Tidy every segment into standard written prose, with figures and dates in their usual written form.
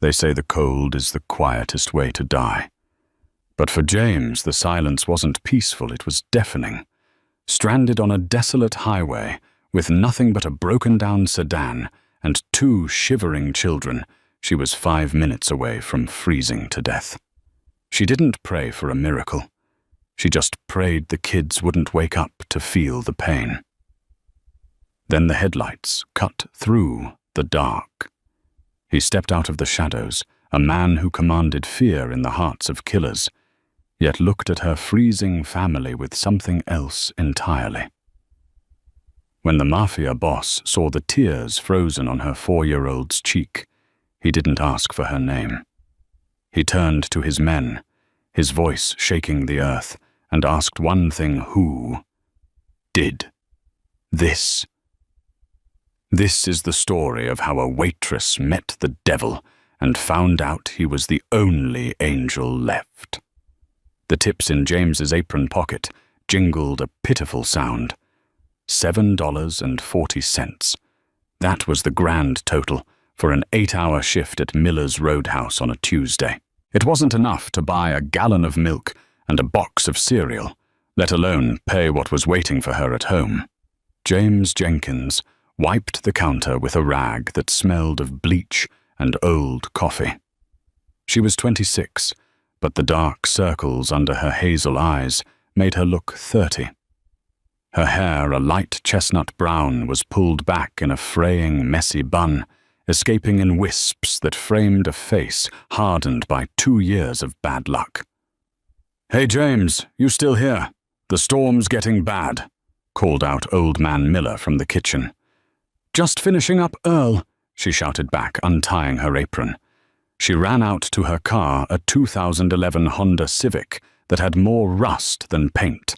They say the cold is the quietest way to die. But for James, the silence wasn't peaceful, it was deafening. Stranded on a desolate highway, with nothing but a broken-down sedan and 2 shivering children, she was 5 minutes away from freezing to death. She didn't pray for a miracle. She just prayed the kids wouldn't wake up to feel the pain. Then the headlights cut through the dark. He stepped out of the shadows, a man who commanded fear in the hearts of killers, yet looked at her freezing family with something else entirely. When the Mafia boss saw the tears frozen on her 4-year-old's cheek, he didn't ask for her name. He turned to his men, his voice shaking the earth, and asked one thing: who did this? This is the story of how a waitress met the devil and found out he was the only angel left. The tips in James's apron pocket jingled a pitiful sound. $7.40. That was the grand total for an 8-hour shift at Miller's Roadhouse on a Tuesday. It wasn't enough to buy a gallon of milk and a box of cereal, let alone pay what was waiting for her at home. James Jenkins wiped the counter with a rag that smelled of bleach and old coffee. She was 26, but the dark circles under her hazel eyes made her look 30. Her hair, a light chestnut brown, was pulled back in a fraying, messy bun, escaping in wisps that framed a face hardened by 2 years of bad luck. "Hey, James, you still here? The storm's getting bad," called out Old Man Miller from the kitchen. "Just finishing up, Earl," she shouted back, untying her apron. She ran out to her car, a 2011 Honda Civic that had more rust than paint.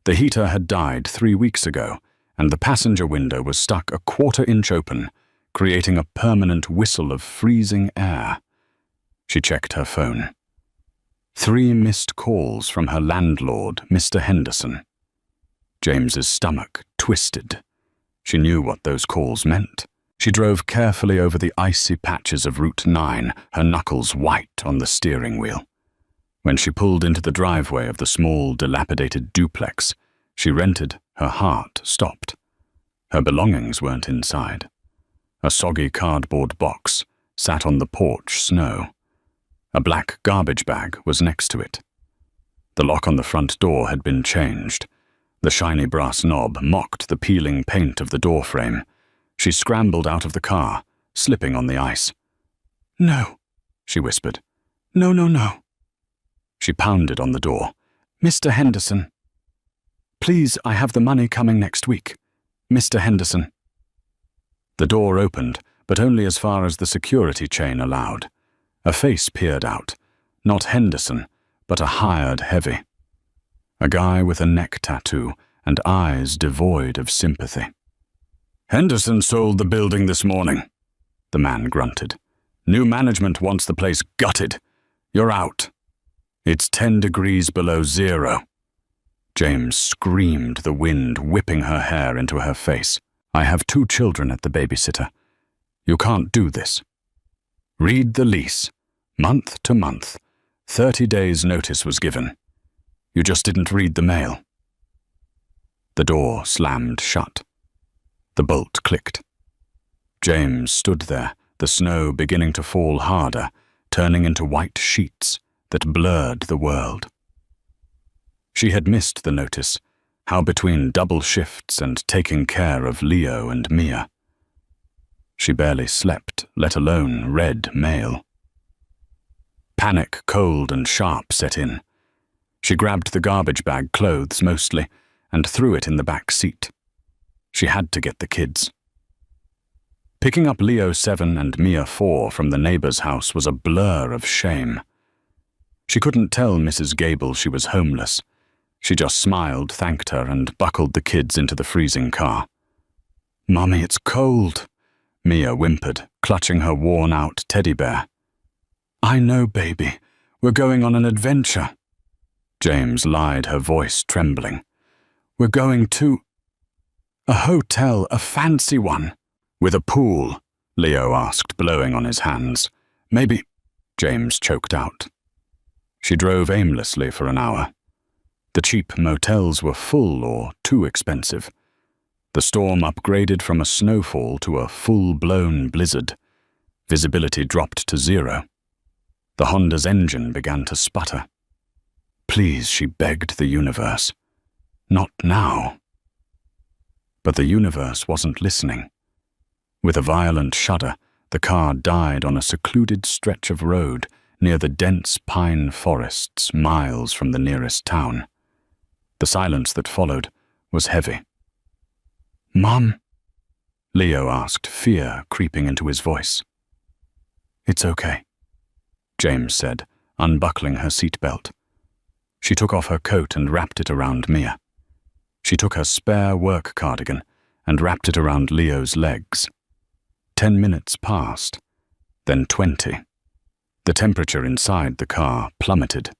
The heater had died 3 weeks ago, and the passenger window was stuck a 1/4 inch open, creating a permanent whistle of freezing air. She checked her phone. 3 missed calls from her landlord, Mr. Henderson. James's stomach twisted. She knew what those calls meant. She drove carefully over the icy patches of Route 9, her knuckles white on the steering wheel. When she pulled into the driveway of the small, dilapidated duplex she rented, her heart stopped. Her belongings weren't inside. A soggy cardboard box sat on the porch snow. A black garbage bag was next to it. The lock on the front door had been changed. The shiny brass knob mocked the peeling paint of the doorframe. She scrambled out of the car, slipping on the ice. "No," she whispered. "No, no, no." She pounded on the door. "Mr. Henderson. Please, I have the money coming next week. Mr. Henderson." The door opened, but only as far as the security chain allowed. A face peered out. Not Henderson, but a hired heavy. A guy with a neck tattoo and eyes devoid of sympathy. "Henderson sold the building this morning," the man grunted. "New management wants the place gutted. You're out. It's 10 degrees below zero." James screamed, the wind whipping her hair into her face. "I have 2 children at the babysitter. You can't do this. Read the lease. Month to month. 30 days notice was given. You just didn't read the mail." The door slammed shut. The bolt clicked. James stood there, the snow beginning to fall harder, turning into white sheets that blurred the world. She had missed the notice, how between double shifts and taking care of Leo and Mia. She barely slept, let alone read mail. Panic, cold and sharp, set in. She grabbed the garbage bag, clothes mostly, and threw it in the back seat. She had to get the kids. Picking up Leo 7 and Mia 4 from the neighbor's house was a blur of shame. She couldn't tell Mrs. Gable she was homeless. She just smiled, thanked her, and buckled the kids into the freezing car. "Mommy, it's cold," Mia whimpered, clutching her worn-out teddy bear. "I know, baby. We're going on an adventure." James lied, her voice trembling. "We're going to a hotel, a fancy one." "With a pool?" Leo asked, blowing on his hands. Maybe, James choked out. She drove aimlessly for an hour. The cheap motels were full or too expensive. The storm upgraded from a snowfall to a full-blown blizzard. Visibility dropped to 0. The Honda's engine began to sputter. Please, she begged the universe. Not now. But the universe wasn't listening. With a violent shudder, the car died on a secluded stretch of road near the dense pine forests miles from the nearest town. The silence that followed was heavy. "Mom?" Leo asked, fear creeping into his voice. "It's okay," James said, unbuckling her seatbelt. She took off her coat and wrapped it around Mia. She took her spare work cardigan and wrapped it around Leo's legs. 10 minutes passed, then 20. The temperature inside the car plummeted.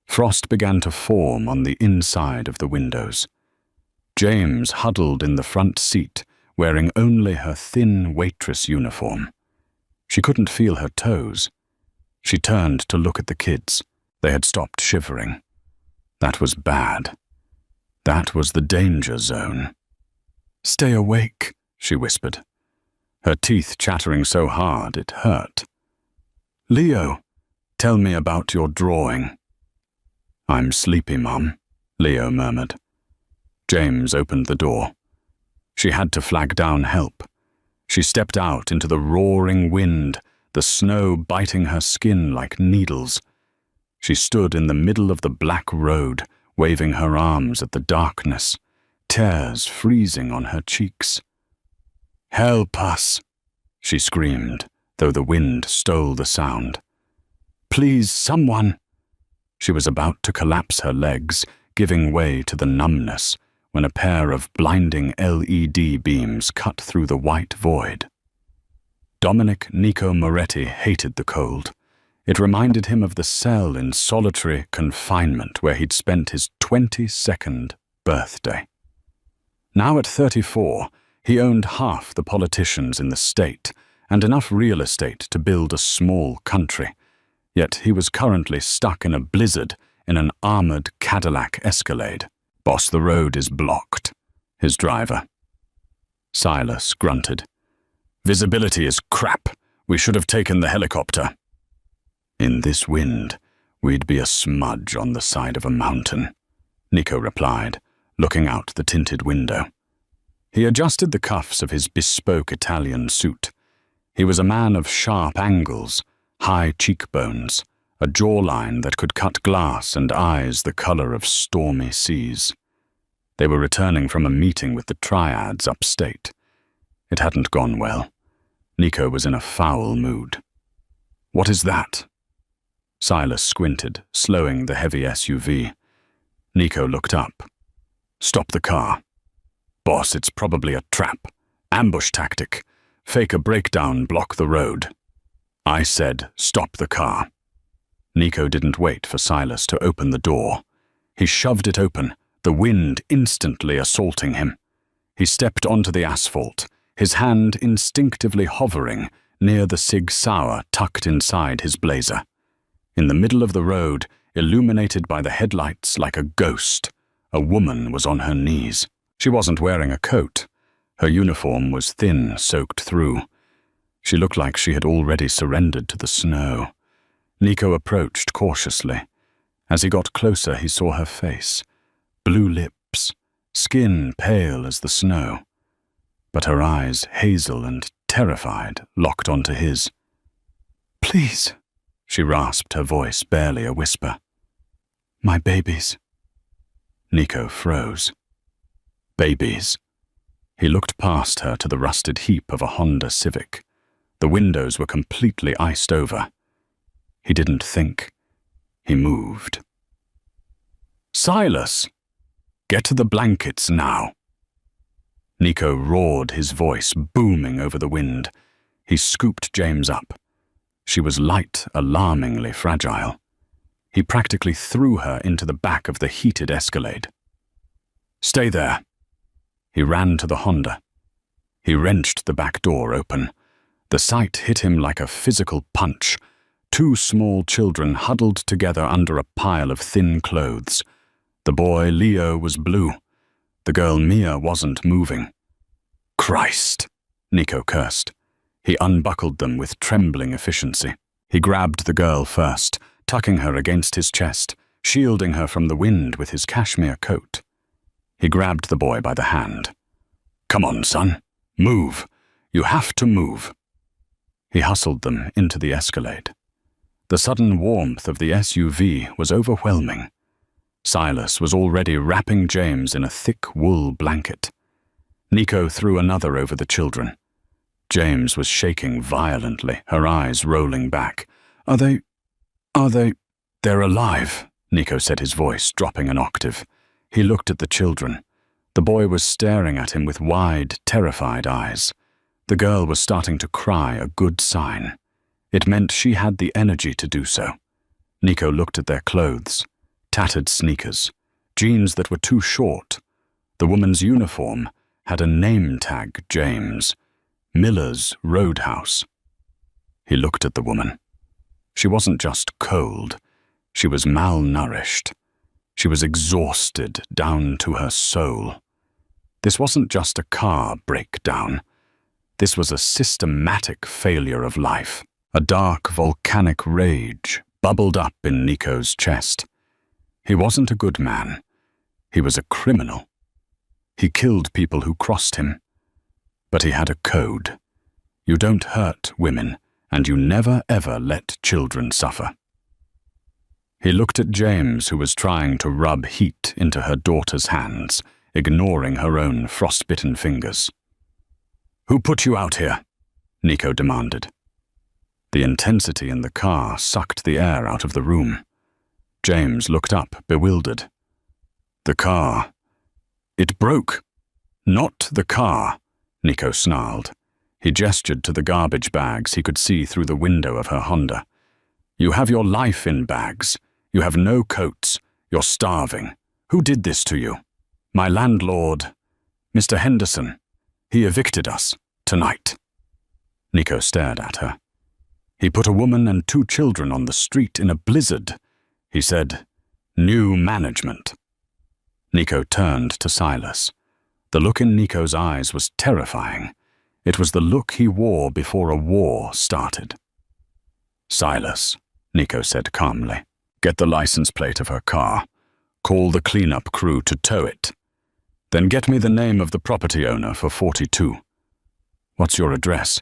Frost began to form on the inside of the windows. James huddled in the front seat, wearing only her thin waitress uniform. She couldn't feel her toes. She turned to look at the kids. They had stopped shivering. That was bad. That was the danger zone. "Stay awake," she whispered, her teeth chattering so hard it hurt. "Leo, tell me about your drawing." "I'm sleepy, Mum," Leo murmured. James opened the door. She had to flag down help. She stepped out into the roaring wind, the snow biting her skin like needles. She stood in the middle of the black road, waving her arms at the darkness, tears freezing on her cheeks. "Help us," she screamed, though the wind stole the sound. "Please, someone." She was about to collapse her legs, giving way to the numbness, when a pair of blinding LED beams cut through the white void. Dominic Nico Moretti hated the cold. It reminded him of the cell in solitary confinement where he'd spent his 22nd birthday. Now at 34, he owned half the politicians in the state and enough real estate to build a small country. Yet he was currently stuck in a blizzard in an armored Cadillac Escalade. "Boss, the road is blocked," his driver. Silas grunted. "Visibility is crap. We should have taken the helicopter." "In this wind, we'd be a smudge on the side of a mountain," Nico replied, looking out the tinted window. He adjusted the cuffs of his bespoke Italian suit. He was a man of sharp angles, high cheekbones, a jawline that could cut glass and eyes the color of stormy seas. They were returning from a meeting with the triads upstate. It hadn't gone well. Nico was in a foul mood. "What is that?" Silas squinted, slowing the heavy SUV. Nico looked up. "Stop the car." "Boss, it's probably a trap. Ambush tactic. Fake a breakdown, block the road." "I said, stop the car." Nico didn't wait for Silas to open the door. He shoved it open, the wind instantly assaulting him. He stepped onto the asphalt, his hand instinctively hovering near the Sig Sauer tucked inside his blazer. In the middle of the road, illuminated by the headlights like a ghost, a woman was on her knees. She wasn't wearing a coat. Her uniform was thin, soaked through. She looked like she had already surrendered to the snow. Nico approached cautiously. As he got closer, he saw her face. Blue lips, skin pale as the snow. But her eyes, hazel and terrified, locked onto his. "Please," she rasped, her voice barely a whisper. "My babies." Nico froze. Babies. He looked past her to the rusted heap of a Honda Civic. The windows were completely iced over. He didn't think. He moved. "Silas! Get to the blankets now." Nico roared, his voice booming over the wind. He scooped James up. She was light, alarmingly fragile. He practically threw her into the back of the heated Escalade. "Stay there." He ran to the Honda. He wrenched the back door open. The sight hit him like a physical punch. Two small children huddled together under a pile of thin clothes. The boy, Leo, was blue. The girl, Mia, wasn't moving. "Christ!" Nico cursed. He unbuckled them with trembling efficiency. He grabbed the girl first, tucking her against his chest, shielding her from the wind with his cashmere coat. He grabbed the boy by the hand. "Come on, son. Move. You have to move." He hustled them into the Escalade. The sudden warmth of the SUV was overwhelming. Silas was already wrapping James in a thick wool blanket. Nico threw another over the children. James was shaking violently, her eyes rolling back. Are they... They're alive," Nico said, his voice dropping an octave. He looked at the children. The boy was staring at him with wide, terrified eyes. The girl was starting to cry, a good sign. It meant she had the energy to do so. Nico looked at their clothes. Tattered sneakers, jeans that were too short. The woman's uniform had a name tag, James. Miller's Roadhouse. He looked at the woman. She wasn't just cold. She was malnourished. She was exhausted down to her soul. This wasn't just a car breakdown. This was a systematic failure of life. A dark volcanic rage bubbled up in Nico's chest. He wasn't a good man. He was a criminal. He killed people who crossed him. But he had a code. You don't hurt women, and you never ever let children suffer. He looked at James, who was trying to rub heat into her daughter's hands, ignoring her own frostbitten fingers. "Who put you out here?" Nico demanded. The intensity in the car sucked the air out of the room. James looked up, bewildered. "The car. It broke." "Not the car," Nico snarled. He gestured to the garbage bags he could see through the window of her Honda. "You have your life in bags. You have no coats. You're starving. Who did this to you?" "My landlord, Mr. Henderson. He evicted us tonight." Nico stared at her. "He put a woman and 2 children on the street in a blizzard." He said, "New management." Nico turned to Silas. The look in Nico's eyes was terrifying. It was the look he wore before a war started. "Silas," Nico said calmly, "get the license plate of her car. Call the cleanup crew to tow it. Then get me the name of the property owner for 42. "What's your address?"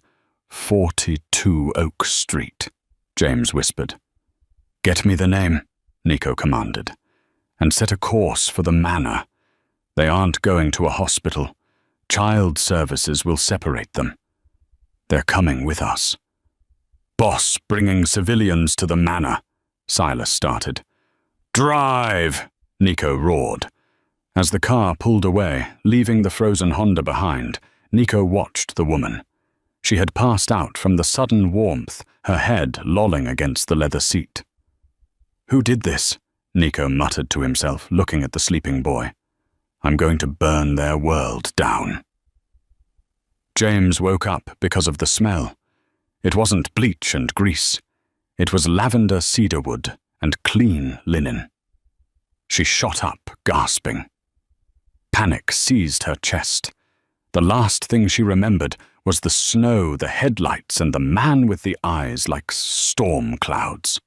42 Oak Street, James whispered. "Get me the name," Nico commanded, "and set a course for the manor. They aren't going to a hospital. Child services will separate them. They're coming with us." "Boss bringing civilians to the manor," Silas started. "Drive!" Nico roared. As the car pulled away, leaving the frozen Honda behind, Nico watched the woman. She had passed out from the sudden warmth, her head lolling against the leather seat. "Who did this?" Nico muttered to himself, looking at the sleeping boy. "I'm going to burn their world down." James woke up because of the smell. It wasn't bleach and grease. It was lavender cedarwood and clean linen. She shot up, gasping. Panic seized her chest. The last thing she remembered was the snow, the headlights, and the man with the eyes like storm clouds.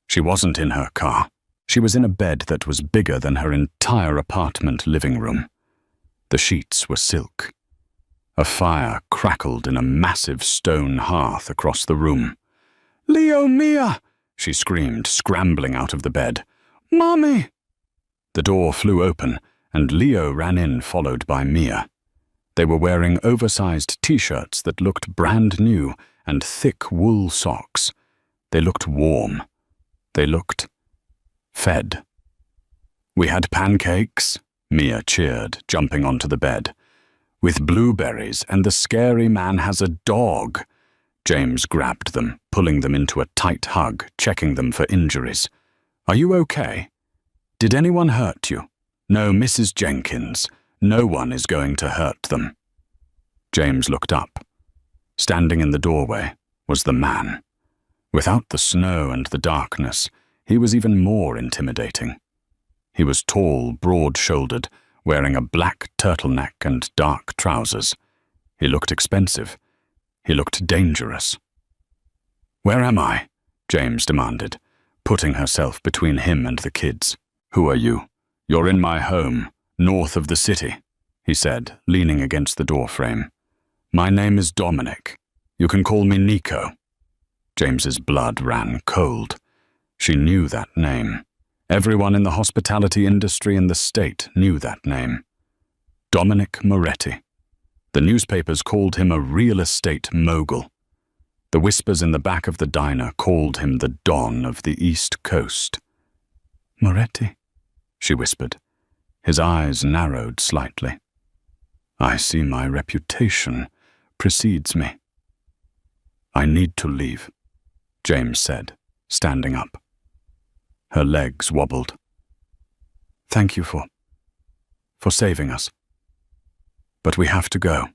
She wasn't in her car. She was in a bed that was bigger than her entire apartment living room. The sheets were silk. A fire crackled in a massive stone hearth across the room. "Leo, Mia!" she screamed, scrambling out of the bed. "Mommy!" The door flew open, and Leo ran in, followed by Mia. They were wearing oversized t-shirts that looked brand new and thick wool socks. They looked warm. They looked fed. "We had pancakes," Mia cheered, jumping onto the bed. "With blueberries, and the scary man has a dog." James grabbed them, pulling them into a tight hug, checking them for injuries. "Are you okay? Did anyone hurt you?" "No, Mrs. Jenkins. No one is going to hurt them." James looked up. Standing in the doorway was the man. Without the snow and the darkness, he was even more intimidating. He was tall, broad-shouldered, wearing a black turtleneck and dark trousers. He looked expensive. He looked dangerous. "Where am I?" James demanded, putting herself between him and the kids. "Who are you?" "You're in my home, north of the city," he said, leaning against the doorframe. "My name is Dominic. You can call me Nico." James's blood ran cold. She knew that name. Everyone in the hospitality industry in the state knew that name. Dominic Moretti. The newspapers called him a real estate mogul. The whispers in the back of the diner called him the Don of the East Coast. "Moretti," she whispered. His eyes narrowed slightly. "I see my reputation precedes me." "I need to leave," James said, standing up. Her legs wobbled. "Thank you for saving us. But we have to go."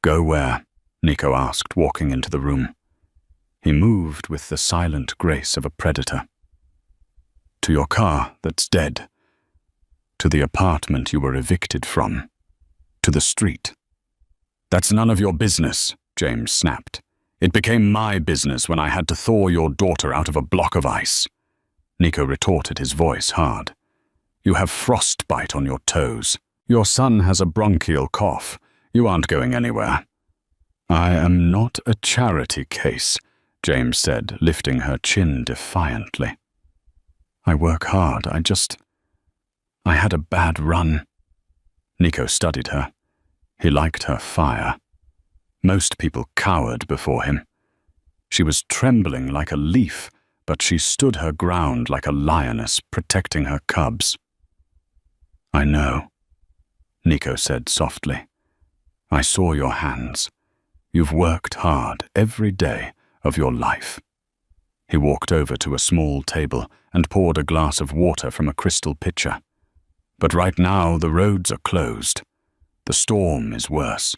"Go where?" Nico asked, walking into the room. He moved with the silent grace of a predator. "To your car that's dead. To the apartment you were evicted from. To the street." "That's none of your business," James snapped. "It became my business when I had to thaw your daughter out of a block of ice." Nico retorted, his voice hard. "You have frostbite on your toes. Your son has a bronchial cough. You aren't going anywhere." "I am not a charity case," James said, lifting her chin defiantly. "I work hard. I had a bad run." Nico studied her. He liked her fire. Most people cowered before him. She was trembling like a leaf, but she stood her ground like a lioness protecting her cubs. "I know," Nico said softly. "I saw your hands. You've worked hard every day of your life." He walked over to a small table and poured a glass of water from a crystal pitcher. "But right now the roads are closed. The storm is worse.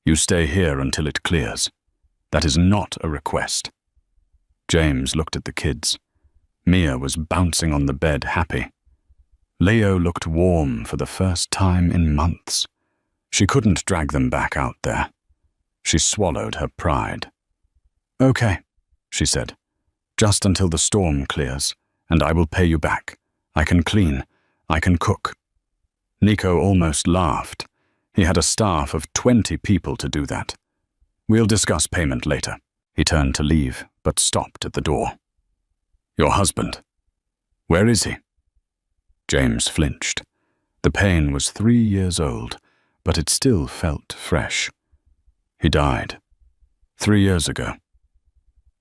You stay here until it clears. That is not a request." James looked at the kids. Mia was bouncing on the bed, happy. Leo looked warm for the first time in months. She couldn't drag them back out there. She swallowed her pride. "Okay," she said. "Just until the storm clears, and I will pay you back. I can clean. I can cook." Nico almost laughed. He had a staff of 20 people to do that. "We'll discuss payment later." He turned to leave, but stopped at the door. "Your husband. Where is he?" James flinched. The pain was 3 years old, but it still felt fresh. "He died 3 years ago.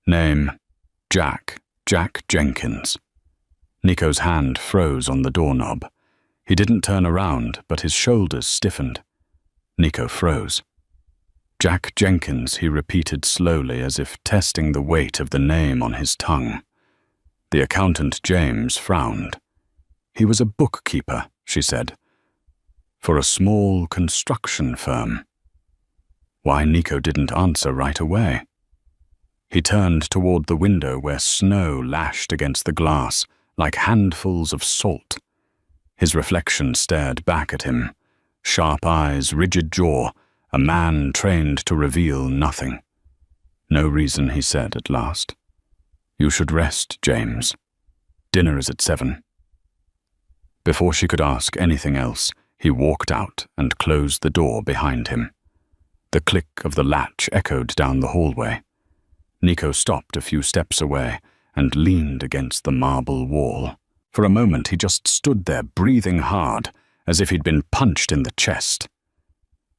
Name, Jack Jenkins." Nico's hand froze on the doorknob. He didn't turn around, but his shoulders stiffened. Nico froze. "Jack Jenkins," he repeated slowly, as if testing the weight of the name on his tongue. The accountant James frowned. "He was a bookkeeper," she said, "for a small construction firm." Why Nico didn't answer right away? He turned toward the window where snow lashed against the glass like handfuls of salt. His reflection stared back at him. Sharp eyes, rigid jaw, a man trained to reveal nothing. "No reason," he said at last. "You should rest, James. Dinner is at 7. Before she could ask anything else, he walked out and closed the door behind him. The click of the latch echoed down the hallway. Nico stopped a few steps away and leaned against the marble wall. For a moment he just stood there, breathing hard, as if he'd been punched in the chest.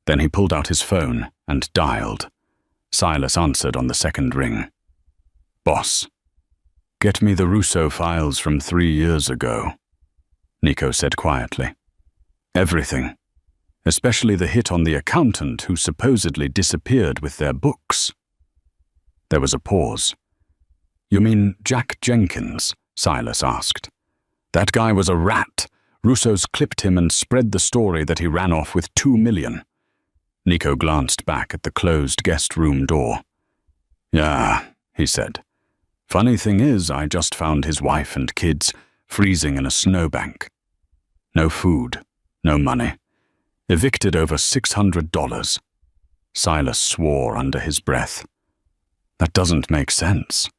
Then he pulled out his phone and dialed. Silas answered on the second ring. "Boss, get me the Russo files from 3 years ago," Nico said quietly. "Everything, especially the hit on the accountant who supposedly disappeared with their books." There was a pause. "You mean Jack Jenkins?" Silas asked. "That guy was a rat. Russo's clipped him and spread the story that he ran off with 2 million. Nico glanced back at the closed guest room door. "Yeah," he said. "Funny thing is, I just found his wife and kids freezing in a snowbank. No food, no money. Evicted over $600. Silas swore under his breath. "That doesn't make sense."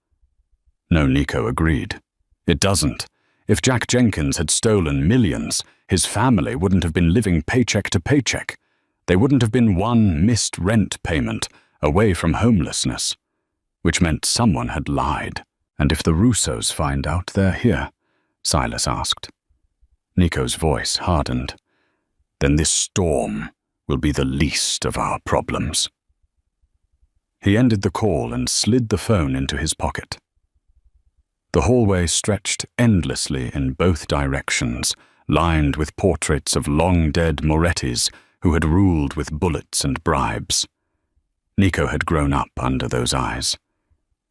No, Nico agreed. "It doesn't. If Jack Jenkins had stolen millions, his family wouldn't have been living paycheck to paycheck. They wouldn't have been one missed rent payment away from homelessness. Which meant someone had lied. And if the Russos find out they're here?" Silas asked. Nico's voice hardened. "Then this storm will be the least of our problems." He ended the call and slid the phone into his pocket. The hallway stretched endlessly in both directions, lined with portraits of long-dead Morettis who had ruled with bullets and bribes. Nico had grown up under those eyes.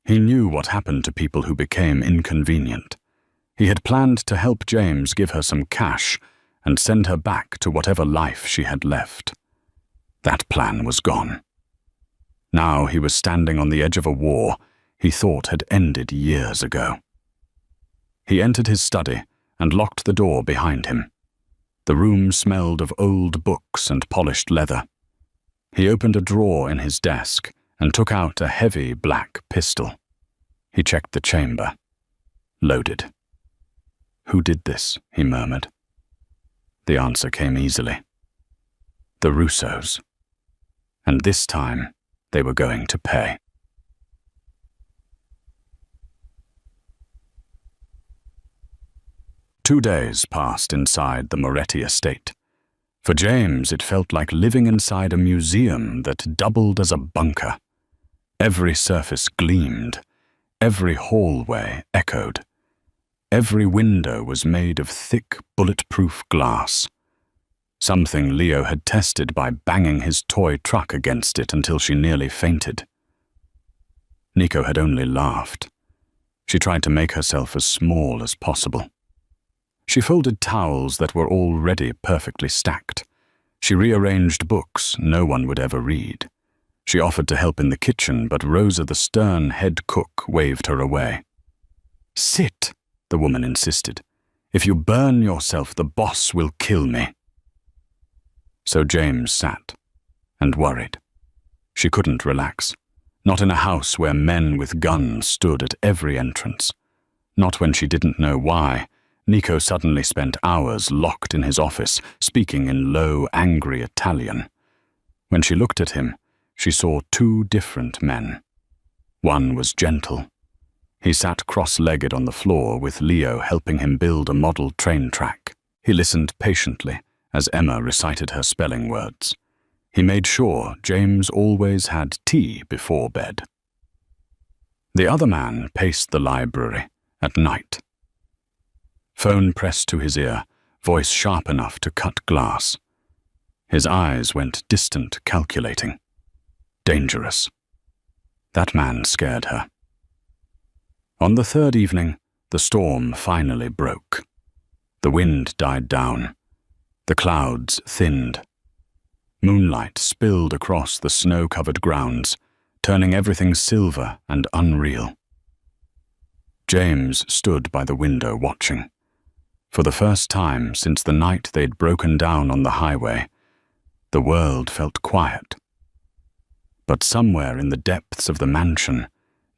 He knew what happened to people who became inconvenient. He had planned to help James give her some cash and send her back to whatever life she had left. That plan was gone. Now he was standing on the edge of a war he thought had ended years ago. He entered his study and locked the door behind him. The room smelled of old books and polished leather. He opened a drawer in his desk and took out a heavy black pistol. He checked the chamber. Loaded. "Who did this?" he murmured. The answer came easily. The Russos. And this time, they were going to pay. Two days passed inside the Moretti estate. For James, it felt like living inside a museum that doubled as a bunker. Every surface gleamed. Every hallway echoed. Every window was made of thick, bulletproof glass. Something Leo had tested by banging his toy truck against it until she nearly fainted. Nico had only laughed. She tried to make herself as small as possible. She folded towels that were already perfectly stacked. She rearranged books no one would ever read. She offered to help in the kitchen, but Rosa, the stern head cook, waved her away. "Sit," the woman insisted. "If you burn yourself, the boss will kill me." So James sat and worried. She couldn't relax. Not in a house where men with guns stood at every entrance. Not when she didn't know why. Nico suddenly spent hours locked in his office, speaking in low, angry Italian. When she looked at him, she saw two different men. One was gentle. He sat cross-legged on the floor with Leo helping him build a model train track. He listened patiently as Emma recited her spelling words. He made sure James always had tea before bed. The other man paced the library at night. Phone pressed to his ear, voice sharp enough to cut glass. His eyes went distant, calculating. Dangerous. That man scared her. On the third evening, the storm finally broke. The wind died down. The clouds thinned. Moonlight spilled across the snow-covered grounds, turning everything silver and unreal. James stood by the window watching. For the first time since the night they'd broken down on the highway, the world felt quiet. But somewhere in the depths of the mansion,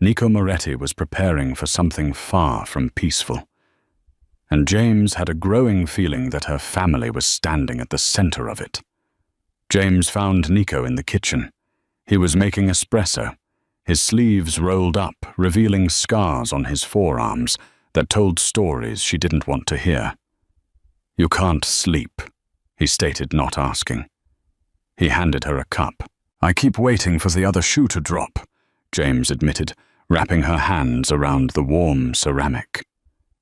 Nico Moretti was preparing for something far from peaceful. And James had a growing feeling that her family was standing at the center of it. James found Nico in the kitchen. He was making espresso, his sleeves rolled up, revealing scars on his forearms that told stories she didn't want to hear. "You can't sleep," he stated, not asking. He handed her a cup. "I keep waiting for the other shoe to drop," James admitted, wrapping her hands around the warm ceramic.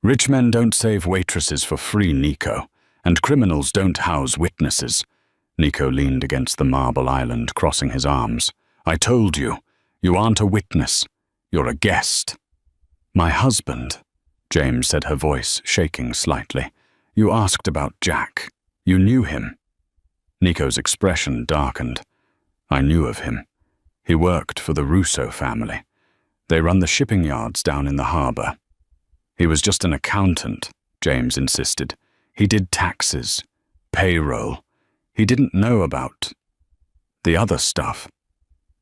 "Rich men don't save waitresses for free, Nico, and criminals don't house witnesses." Nico leaned against the marble island, crossing his arms. "I told you, you aren't a witness. You're a guest." "My husband," James said, her voice shaking slightly. "You asked about Jack. You knew him." Nico's expression darkened. I knew of him. He worked for the Russo family. They run the shipping yards down in the harbor. He was just an accountant, James insisted. He did taxes, payroll. He didn't know about the other stuff.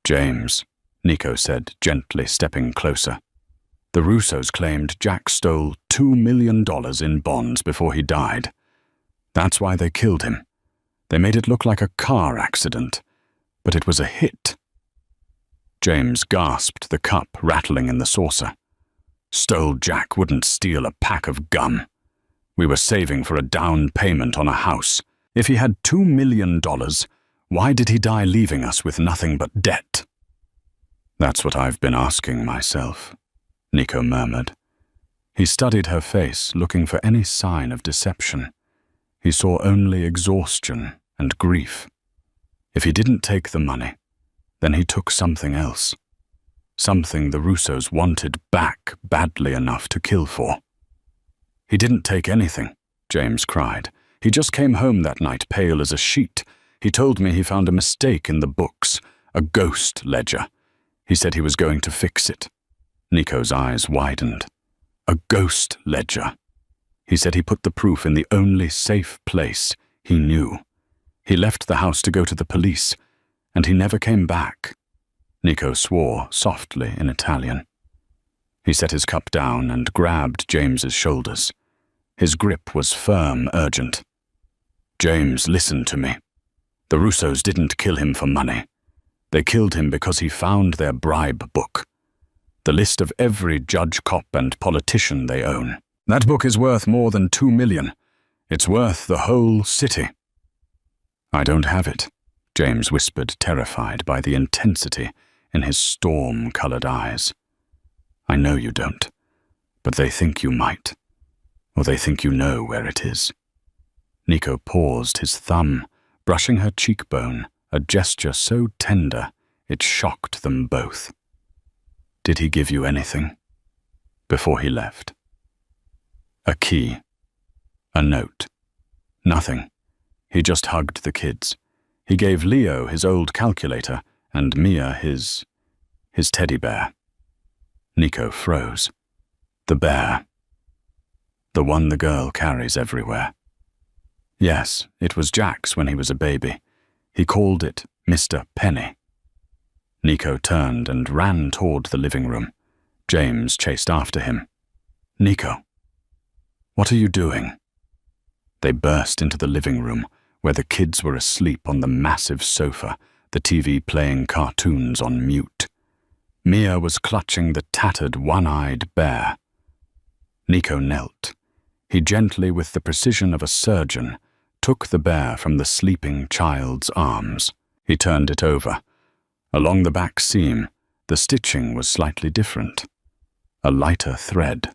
James, Nico said, gently stepping closer. The Russos claimed Jack stole $2 million in bonds before he died. That's why they killed him. They made it look like a car accident, but it was a hit. James gasped, the cup rattling in the saucer. Stole Jack wouldn't steal a pack of gum. We were saving for a down payment on a house. If he had $2 million, why did he die leaving us with nothing but debt? That's what I've been asking myself, Nico murmured. He studied her face, looking for any sign of deception. He saw only exhaustion and grief. If he didn't take the money, then he took something else. Something the Russos wanted back badly enough to kill for. He didn't take anything, James cried. He just came home that night pale as a sheet. He told me he found a mistake in the books, a ghost ledger. He said he was going to fix it. Nico's eyes widened. A ghost ledger. He said he put the proof in the only safe place he knew. He left the house to go to the police, and he never came back. Nico swore softly in Italian. He set his cup down and grabbed James's shoulders. His grip was firm, urgent. James, listen to me. The Russos didn't kill him for money. They killed him because he found their bribe book. The list of every judge, cop, and politician they own. That book is worth more than $2 million. It's worth the whole city. I don't have it, James whispered, terrified by the intensity in his storm-colored eyes. I know you don't, but they think you might, or they think you know where it is. Nico paused, his thumb brushing her cheekbone, a gesture so tender it shocked them both. Did he give you anything before he left? A key, a note, nothing. He just hugged the kids. He gave Leo his old calculator and Mia his teddy bear. Nico froze. The bear. The one the girl carries everywhere. Yes, it was Jack's when he was a baby. He called it Mr. Penny. Nico turned and ran toward the living room. James chased after him. Nico, what are you doing? They burst into the living room, where the kids were asleep on the massive sofa, the TV playing cartoons on mute. Mia was clutching the tattered, one-eyed bear. Nico knelt. He gently, with the precision of a surgeon, took the bear from the sleeping child's arms. He turned it over. Along the back seam, the stitching was slightly different. A lighter thread.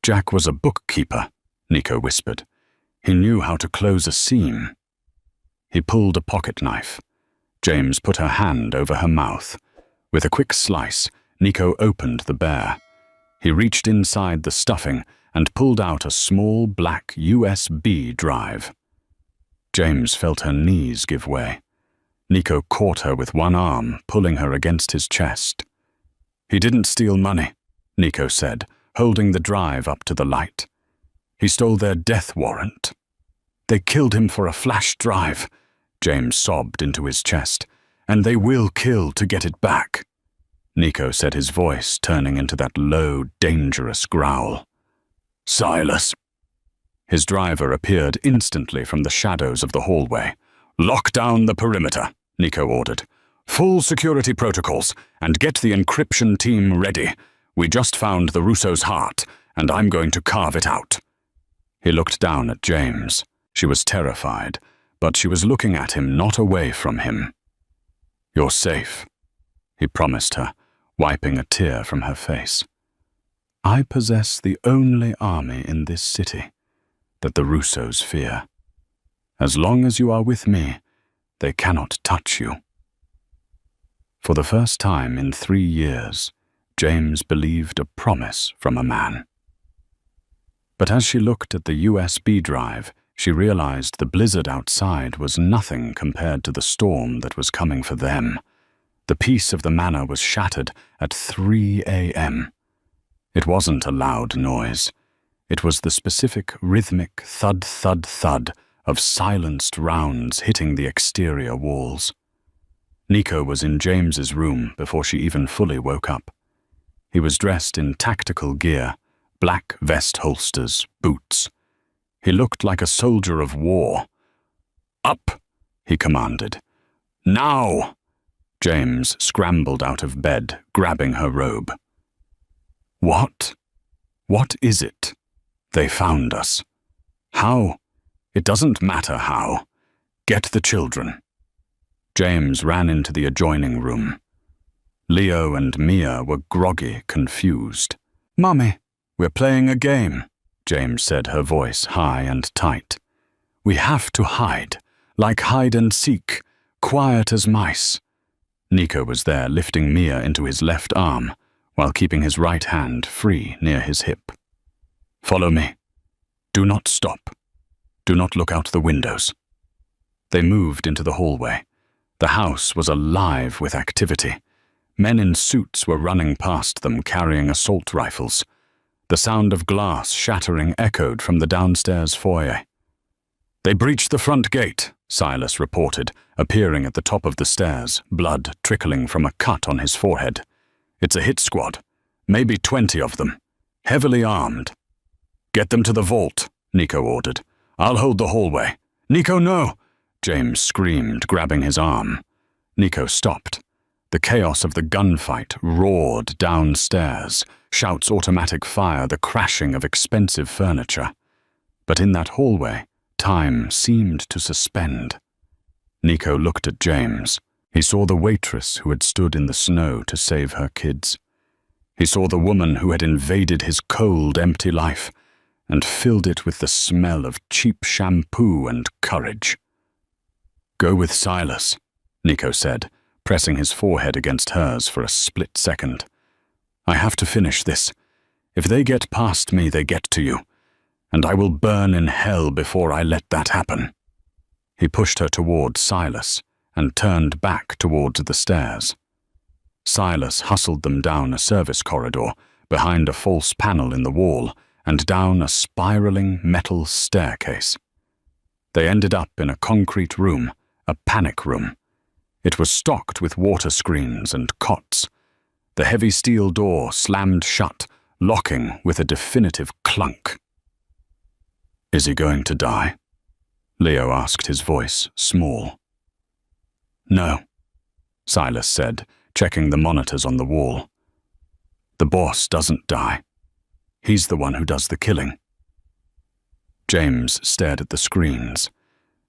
Jack was a bookkeeper, Nico whispered. He knew how to close a seam. He pulled a pocket knife. James put her hand over her mouth. With a quick slice, Nico opened the bear. He reached inside the stuffing and pulled out a small black USB drive. James felt her knees give way. Nico caught her with one arm, pulling her against his chest. He didn't steal money, Nico said, holding the drive up to the light. He stole their death warrant. They killed him for a flash drive, James sobbed into his chest, and they will kill to get it back. Nico said, his voice turning into that low, dangerous growl. Silas. His driver appeared instantly from the shadows of the hallway. Lock down the perimeter, Nico ordered. Full security protocols, and get the encryption team ready. We just found the Russo's heart, and I'm going to carve it out. He looked down at James. She was terrified, but she was looking at him, not away from him. You're safe, he promised her, wiping a tear from her face. I possess the only army in this city that the Russos fear. As long as you are with me, they cannot touch you. For the first time in 3 years, James believed a promise from a man. But as she looked at the USB drive, She realized the blizzard outside was nothing compared to the storm that was coming for them. The peace of the manor was shattered at 3 a.m. It wasn't a loud noise. It was the specific rhythmic thud-thud-thud of silenced rounds hitting the exterior walls. Nico was in James's room before she even fully woke up. He was dressed in tactical gear, black vest holsters, boots. He looked like a soldier of war. "Up!" he commanded. "Now!" James scrambled out of bed, grabbing her robe. "What? What is it? They found us. How? It doesn't matter how. Get the children." James ran into the adjoining room. Leo and Mia were groggy, confused. "Mummy, we're playing a game," James said, her voice high and tight. "We have to hide, like hide and seek, quiet as mice." Nico was there, lifting Mia into his left arm, while keeping his right hand free near his hip. "Follow me. Do not stop. Do not look out the windows." They moved into the hallway. The house was alive with activity. Men in suits were running past them, carrying assault rifles. The sound of glass shattering echoed from the downstairs foyer. "They breached the front gate," Silas reported, appearing at the top of the stairs, blood trickling from a cut on his forehead. "It's a hit squad. Maybe 20 of them. Heavily armed." "Get them to the vault," Nico ordered. "I'll hold the hallway." "Nico, no!" James screamed, grabbing his arm. Nico stopped. The chaos of the gunfight roared downstairs, shouts, automatic fire, the crashing of expensive furniture. But in that hallway, time seemed to suspend. Nico looked at James. He saw the waitress who had stood in the snow to save her kids. He saw the woman who had invaded his cold, empty life and filled it with the smell of cheap shampoo and courage. "Go with Silas," Nico said, pressing his forehead against hers for a split second. "I have to finish this. If they get past me, they get to you, and I will burn in hell before I let that happen." He pushed her towards Silas and turned back towards the stairs. Silas hustled them down a service corridor, behind a false panel in the wall, and down a spiraling metal staircase. They ended up in a concrete room, a panic room. It was stocked with water screens and cots. The heavy steel door slammed shut, locking with a definitive clunk. "Is he going to die?" Leo asked, his voice small. "No," Silas said, checking the monitors on the wall. "The boss doesn't die. He's the one who does the killing." James stared at the screens.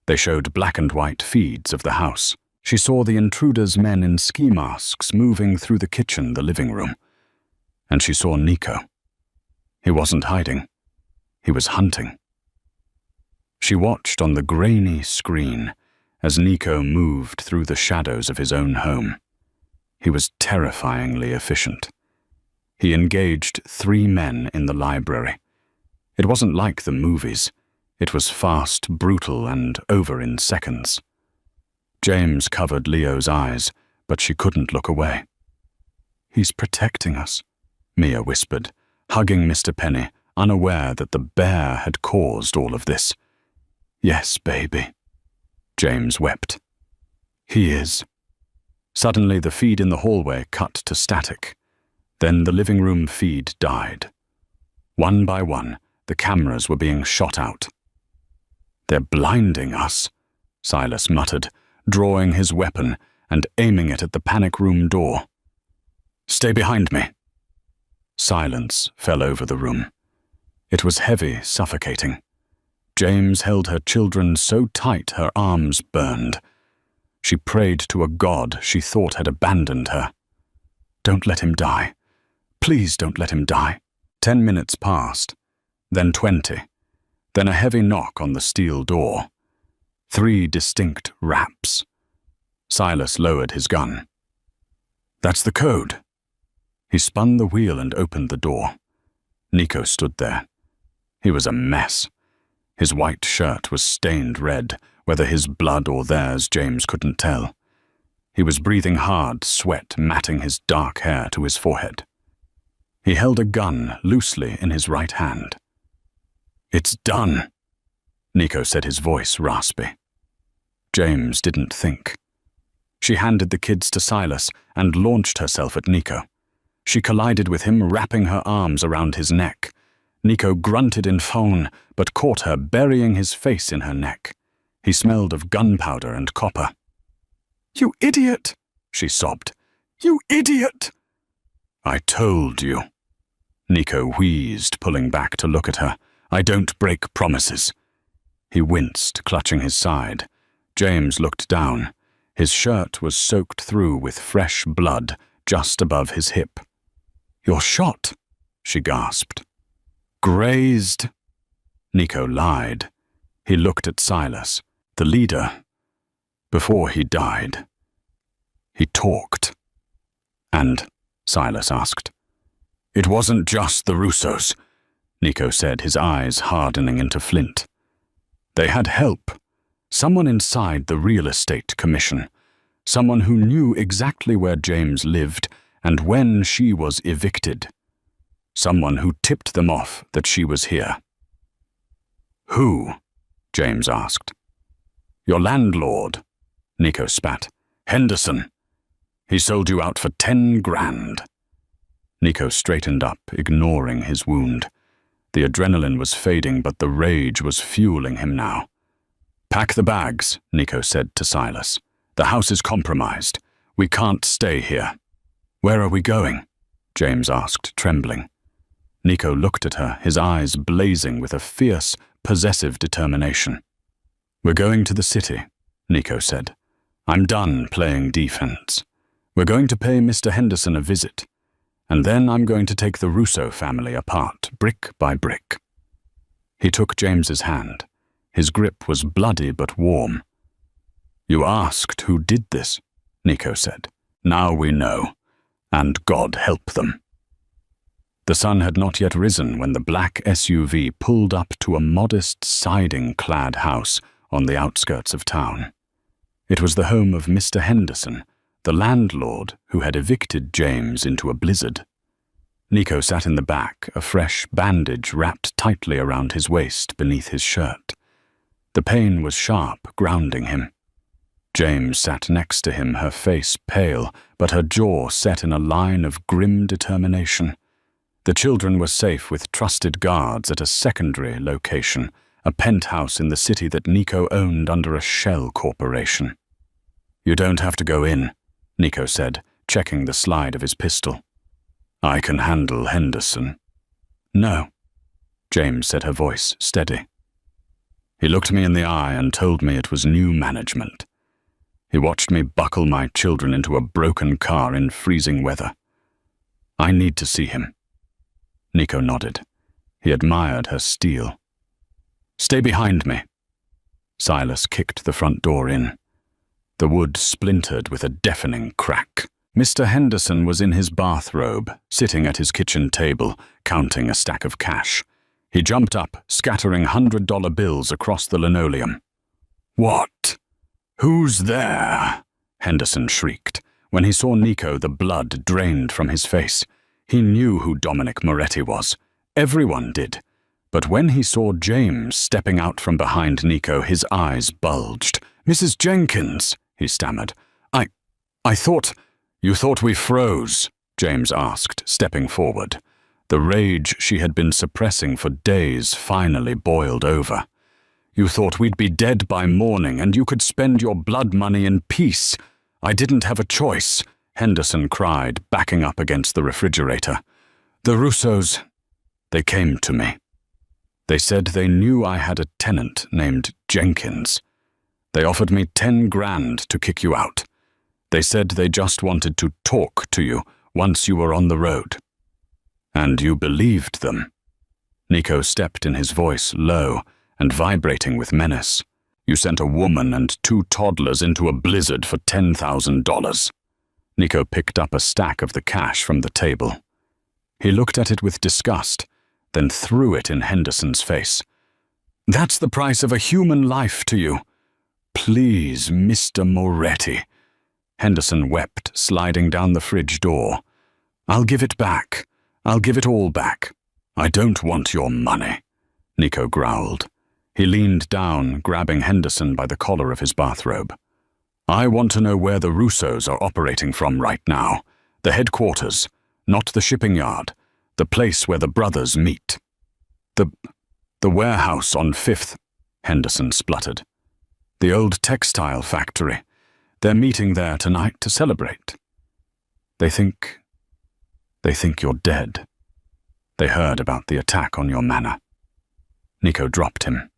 They showed black and white feeds of the house. She saw the intruders' men in ski masks moving through the kitchen, the living room. And she saw Nico. He wasn't hiding. He was hunting. She watched on the grainy screen as Nico moved through the shadows of his own home. He was terrifyingly efficient. He engaged 3 men in the library. It wasn't like the movies. It was fast, brutal, and over in seconds. James covered Leo's eyes, but she couldn't look away. "He's protecting us," Mia whispered, hugging Mr. Penny, unaware that the bear had caused all of this. "Yes, baby," James wept. "He is." Suddenly, the feed in the hallway cut to static. Then the living room feed died. One by one, the cameras were being shot out. "They're blinding us," Silas muttered, drawing his weapon and aiming it at the panic room door. "Stay behind me." Silence fell over the room. It was heavy, suffocating. James held her children so tight her arms burned. She prayed to a god she thought had abandoned her. "Don't let him die. Please don't let him die." 10 minutes passed, then 20, then a heavy knock on the steel door. 3 distinct raps. Silas lowered his gun. "That's the code." He spun the wheel and opened the door. Nico stood there. He was a mess. His white shirt was stained red, whether his blood or theirs James couldn't tell. He was breathing hard, sweat matting his dark hair to his forehead. He held a gun loosely in his right hand. "It's done," Nico said, his voice raspy. James didn't think. She handed the kids to Silas and launched herself at Nico. She collided with him, wrapping her arms around his neck. Nico grunted in phone, but caught her, burying his face in her neck. He smelled of gunpowder and copper. "You idiot!" she sobbed. "You idiot!" "I told you." Nico wheezed, pulling back to look at her. "I don't break promises." He winced, clutching his side. James looked down. His shirt was soaked through with fresh blood just above his hip. "You're shot," she gasped. "Grazed." Nico lied. He looked at Silas, the leader. Before he died, he talked. "And?" Silas asked. "It wasn't just the Russos," Nico said, his eyes hardening into flint. "They had help. Someone inside the real estate commission. Someone who knew exactly where James lived and when she was evicted. Someone who tipped them off that she was here." "Who?" James asked. "Your landlord," Nico spat. "Henderson. He sold you out for 10 grand. Nico straightened up, ignoring his wound. The adrenaline was fading, but the rage was fueling him now. "Pack the bags," Nico said to Silas. "The house is compromised. We can't stay here." "Where are we going?" James asked, trembling. Nico looked at her, his eyes blazing with a fierce, possessive determination. "We're going to the city," Nico said. "I'm done playing defense. We're going to pay Mr. Henderson a visit. And then I'm going to take the Russo family apart, brick by brick." He took James's hand. His grip was bloody but warm. "You asked who did this," Nico said. "Now we know. And God help them." The sun had not yet risen when the black SUV pulled up to a modest siding-clad house on the outskirts of town. It was the home of Mr. Henderson, the landlord who had evicted James into a blizzard. Nico sat in the back, a fresh bandage wrapped tightly around his waist beneath his shirt. The pain was sharp, grounding him. James sat next to him, her face pale, but her jaw set in a line of grim determination. The children were safe with trusted guards at a secondary location, a penthouse in the city that Nico owned under a shell corporation. "You don't have to go in," Nico said, checking the slide of his pistol. "I can handle Henderson." "No," James said, her voice steady. He looked me in the eye and told me it was new management. He watched me buckle my children into a broken car in freezing weather. "I need to see him." Nico nodded. He admired her steel. "Stay behind me." Silas kicked the front door in. The wood splintered with a deafening crack. Mr. Henderson was in his bathrobe, sitting at his kitchen table, counting a stack of cash. He jumped up, scattering $100 bills across the linoleum. "What? Who's there?" Henderson shrieked. When he saw Nico, the blood drained from his face. He knew who Dominic Moretti was. Everyone did. But when he saw James stepping out from behind Nico, his eyes bulged. "Mrs. Jenkins," he stammered. I thought—" "You thought we froze?" James asked, stepping forward. The rage she had been suppressing for days finally boiled over. "You thought we'd be dead by morning and you could spend your blood money in peace. I didn't have a choice," Henderson cried, backing up against the refrigerator. "The Russos, they came to me. They said they knew I had a tenant named Jenkins. They offered me 10 grand to kick you out. They said they just wanted to talk to you once you were on the road. And you believed them." Nico stepped in, his voice low and vibrating with menace. "You sent a woman and 2 toddlers into a blizzard for $10,000. Nico picked up a stack of the cash from the table. He looked at it with disgust, then threw it in Henderson's face. That's the price of a human life to you. Please, Mr. Moretti. Henderson wept, sliding down the fridge door. I'll give it back. I'll give it all back. I don't want your money, Nico growled. He leaned down, grabbing Henderson by the collar of his bathrobe. I want to know where the Russos are operating from right now. The headquarters, not the shipping yard. The place where the brothers meet. The warehouse on 5th, Henderson spluttered. The old textile factory. They're meeting there tonight to celebrate. They think you're dead. They heard about the attack on your manor. Nico dropped him.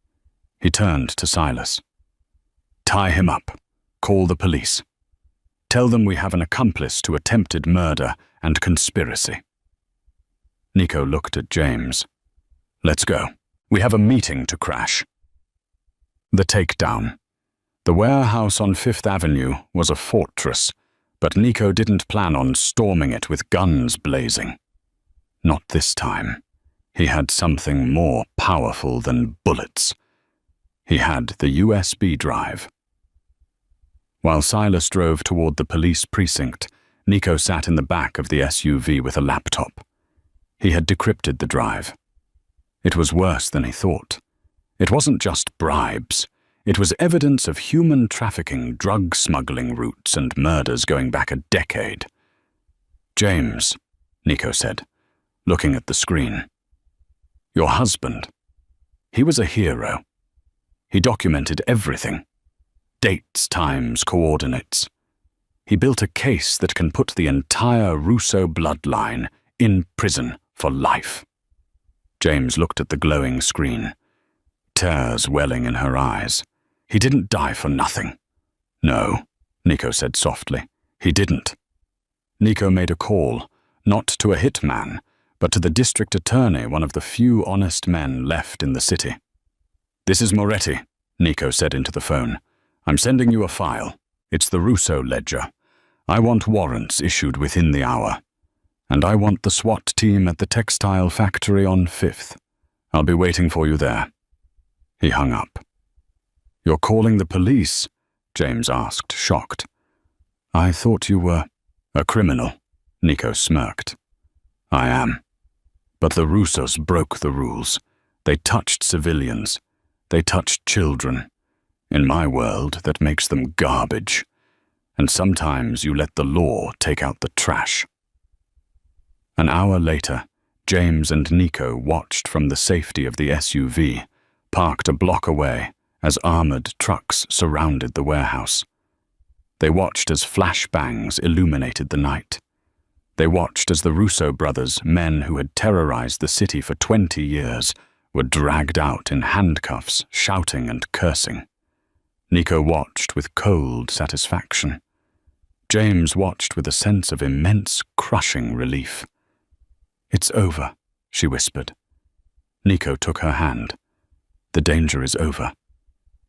He turned to Silas. Tie him up. Call the police. Tell them we have an accomplice to attempted murder and conspiracy. Nico looked at James. Let's go. We have a meeting to crash. The takedown. The warehouse on 5th Avenue was a fortress, but Nico didn't plan on storming it with guns blazing. Not this time. He had something more powerful than bullets. He had the USB drive. While Silas drove toward the police precinct, Nico sat in the back of the SUV with a laptop. He had decrypted the drive. It was worse than he thought. It wasn't just bribes. It was evidence of human trafficking, drug smuggling routes, and murders going back a decade. James, Nico said, looking at the screen. Your husband. He was a hero. He documented everything. Dates, times, coordinates. He built a case that can put the entire Russo bloodline in prison for life. James looked at the glowing screen, tears welling in her eyes. He didn't die for nothing. No, Nico said softly. He didn't. Nico made a call, not to a hitman, but to the district attorney, one of the few honest men left in the city. This is Moretti, Nico said into the phone. I'm sending you a file. It's the Russo ledger. I want warrants issued within the hour. And I want the SWAT team at the textile factory on 5th. I'll be waiting for you there. He hung up. You're calling the police? James asked, shocked. I thought you were a criminal, Nico smirked. I am. But the Russos broke the rules. They touched civilians. They touched children. In my world, that makes them garbage. And sometimes you let the law take out the trash. An hour later, James and Nico watched from the safety of the SUV, parked a block away, as armored trucks surrounded the warehouse. They watched as flashbangs illuminated the night. They watched as the Russo brothers, men who had terrorized the city for 20 years, were dragged out in handcuffs, shouting and cursing. Nico watched with cold satisfaction. James watched with a sense of immense, crushing relief. It's over, she whispered. Nico took her hand. The danger is over.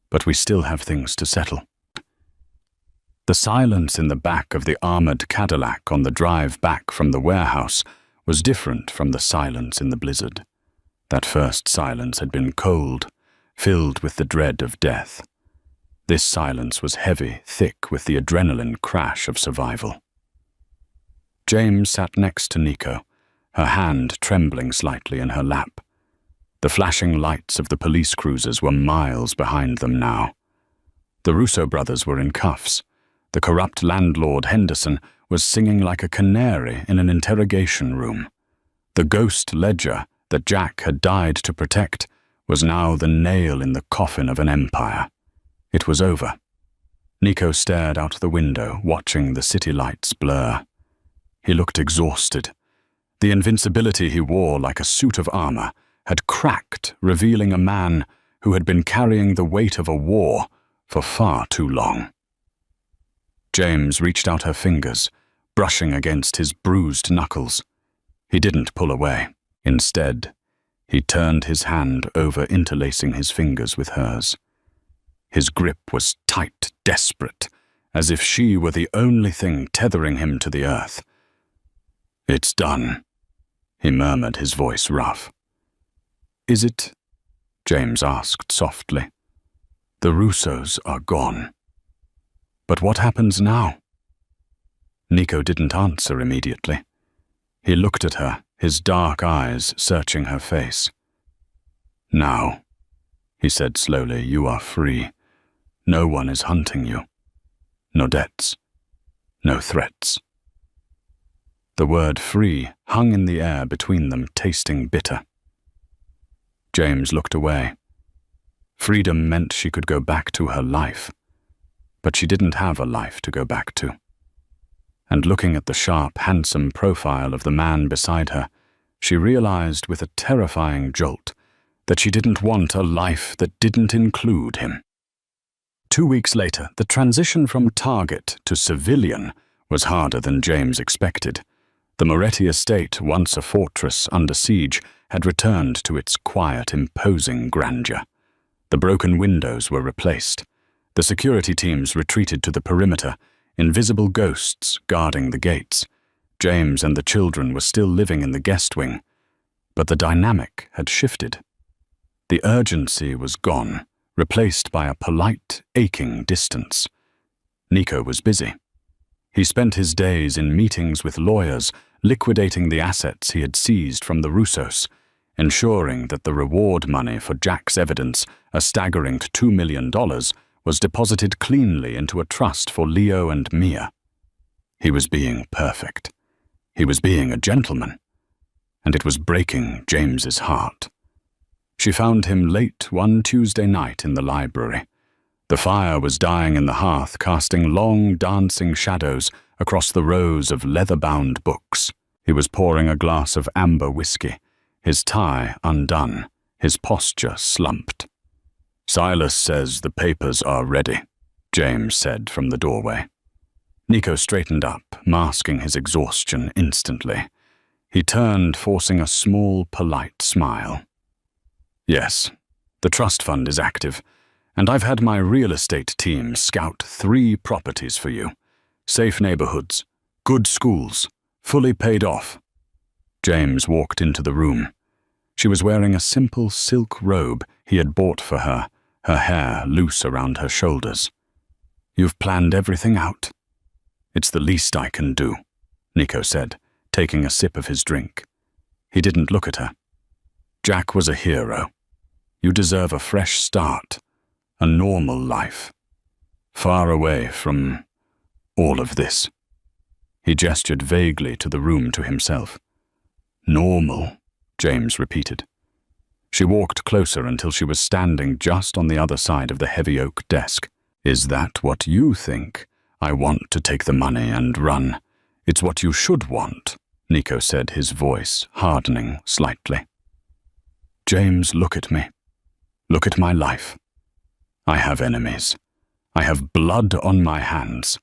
But we still have things to settle. The silence in the back of the armored Cadillac on the drive back from the warehouse was different from the silence in the blizzard. That first silence had been cold, filled with the dread of death. This silence was heavy, thick with the adrenaline crash of survival. James sat next to Nico, her hand trembling slightly in her lap. The flashing lights of the police cruisers were miles behind them now. The Russo brothers were in cuffs. The corrupt landlord Henderson was singing like a canary in an interrogation room. The ghost ledger that Jack had died to protect was now the nail in the coffin of an empire. It was over. Nico stared out the window, watching the city lights blur. He looked exhausted. The invincibility he wore like a suit of armor had cracked, revealing a man who had been carrying the weight of a war for far too long. James reached out her fingers, brushing against his bruised knuckles. He didn't pull away. Instead, he turned his hand over, interlacing his fingers with hers. His grip was tight, desperate, as if she were the only thing tethering him to the earth. It's done, he murmured, his voice rough. Is it James asked softly. The Russos are gone. But what happens now? Nico didn't answer immediately. He looked at her, his dark eyes searching her face. Now, he said slowly, you are free. No one is hunting you. No debts. No threats. The word free hung in the air between them, tasting bitter. James looked away. Freedom meant she could go back to her life, but she didn't have a life to go back to. And looking at the sharp, handsome profile of the man beside her, she realized with a terrifying jolt that she didn't want a life that didn't include him. 2 weeks later, the transition from target to civilian was harder than James expected. The Moretti estate, once a fortress under siege, had returned to its quiet, imposing grandeur. The broken windows were replaced. The security teams retreated to the perimeter, invisible ghosts guarding the gates. James and the children were still living in the guest wing, but the dynamic had shifted. The urgency was gone, replaced by a polite, aching distance. Nico was busy. He spent his days in meetings with lawyers, liquidating the assets he had seized from the Russos, ensuring that the reward money for Jack's evidence, a staggering $2 million, was deposited cleanly into a trust for Leo and Mia. He was being perfect. He was being a gentleman. And it was breaking James's heart. She found him late one Tuesday night in the library. The fire was dying in the hearth, casting long, dancing shadows across the rows of leather-bound books. He was pouring a glass of amber whiskey, his tie undone, his posture slumped. Silas says the papers are ready, James said from the doorway. Nico straightened up, masking his exhaustion instantly. He turned, forcing a small, polite smile. Yes, the trust fund is active, and I've had my real estate team scout 3 properties for you. Safe neighborhoods, good schools, fully paid off. James walked into the room. She was wearing a simple silk robe he had bought for her hair loose around her shoulders. You've planned everything out? It's the least I can do, Nico said, taking a sip of his drink. He didn't look at her. Jack was a hero. You deserve a fresh start, a normal life, far away from all of this. He gestured vaguely to the room to himself. Normal, James repeated. She walked closer until she was standing just on the other side of the heavy oak desk. Is that what you think? I want to take the money and run. It's what you should want, Nico said, his voice hardening slightly. James, look at me. Look at my life. I have enemies. I have blood on my hands.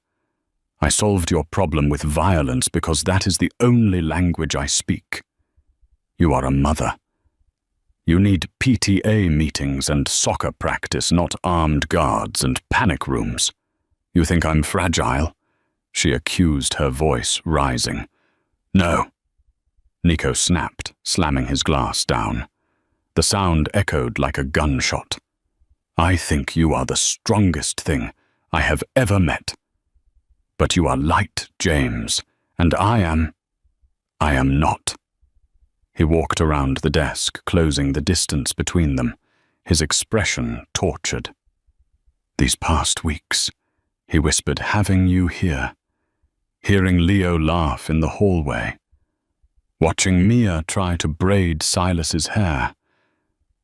I solved your problem with violence because that is the only language I speak. You are a mother. You need PTA meetings and soccer practice, not armed guards and panic rooms. You think I'm fragile? She accused, her voice rising. No. Nico snapped, slamming his glass down. The sound echoed like a gunshot. I think you are the strongest thing I have ever met. But you are light, James, and I am not. He walked around the desk, closing the distance between them, his expression tortured. These past weeks, he whispered, having you here, hearing Leo laugh in the hallway, watching Mia try to braid Silas's hair,